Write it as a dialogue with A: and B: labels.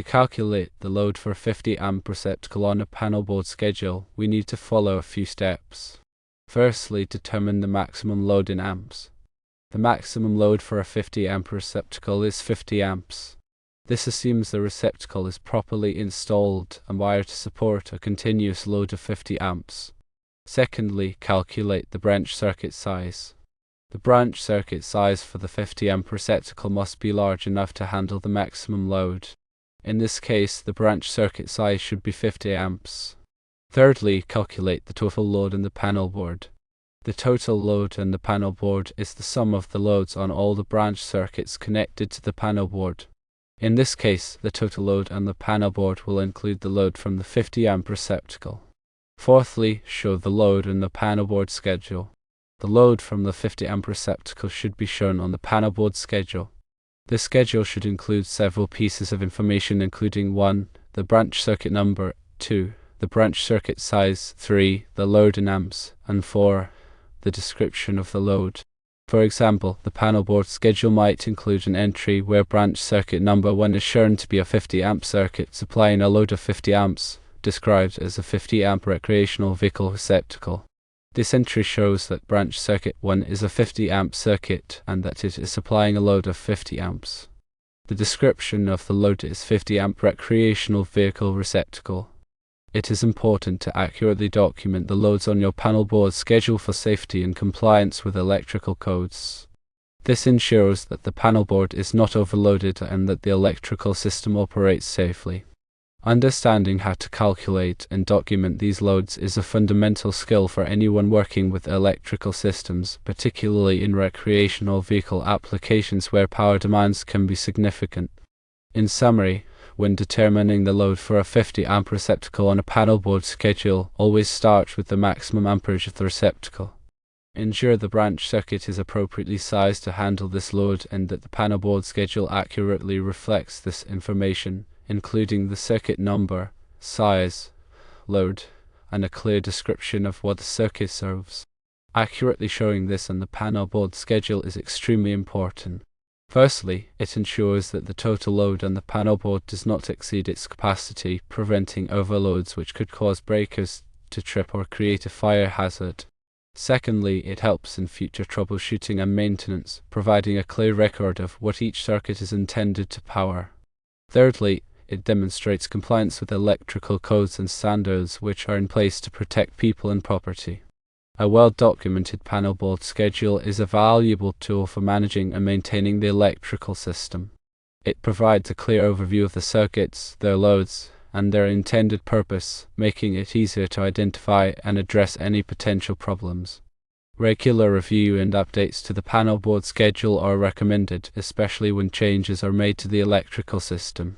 A: calculate the load for a 50 amp receptacle on a panel board schedule, we need to follow a few steps. Firstly, determine the maximum load in amps. The maximum load for a 50 amp receptacle is 50 amps. This assumes the receptacle is properly installed and wired to support a continuous load of 50 amps. Secondly, calculate the branch circuit size. The branch circuit size for the 50 amp receptacle must be large enough to handle the maximum load. In this case, the branch circuit size should be 50 amps. Thirdly, calculate the total load in the panel board. The total load in the panel board is the sum of the loads on all the branch circuits connected to the panel board. In this case, the total load on the panel board will include the load from the 50 amp receptacle. Fourthly, show the load in the panel board schedule. The load from the 50 amp receptacle should be shown on the panel board schedule. The schedule should include several pieces of information including 1. The branch circuit number, 2. The branch circuit size, 3. The load in amps, and 4. The description of the load. For example, the panel board schedule might include an entry where branch circuit number 1 is shown to be a 50 amp circuit supplying a load of 50 amps, described as a 50 amp recreational vehicle receptacle. This entry shows that branch circuit 1 is a 50 amp circuit and that it is supplying a load of 50 amps. The description of the load is 50 amp recreational vehicle receptacle. It is important to accurately document the loads on your panel board schedule for safety and compliance with electrical codes. This ensures that the panel board is not overloaded and that the electrical system operates safely. Understanding how to calculate and document these loads is a fundamental skill for anyone working with electrical systems, particularly in recreational vehicle applications where power demands can be significant. In summary, when determining the load for a 50 amp receptacle on a panel board schedule, always start with the maximum amperage of the receptacle. Ensure the branch circuit is appropriately sized to handle this load and that the panel board schedule accurately reflects this information, including the circuit number, size, load, and a clear description of what the circuit serves. Accurately showing this on the panel board schedule is extremely important. Firstly, it ensures that the total load on the panel board does not exceed its capacity, preventing overloads which could cause breakers to trip or create a fire hazard. Secondly, it helps in future troubleshooting and maintenance, providing a clear record of what each circuit is intended to power. Thirdly, it demonstrates compliance with electrical codes and standards which are in place to protect people and property. A well-documented panel board schedule is a valuable tool for managing and maintaining the electrical system. It provides a clear overview of the circuits, their loads, and their intended purpose, making it easier to identify and address any potential problems. Regular review and updates to the panel board schedule are recommended, especially when changes are made to the electrical system.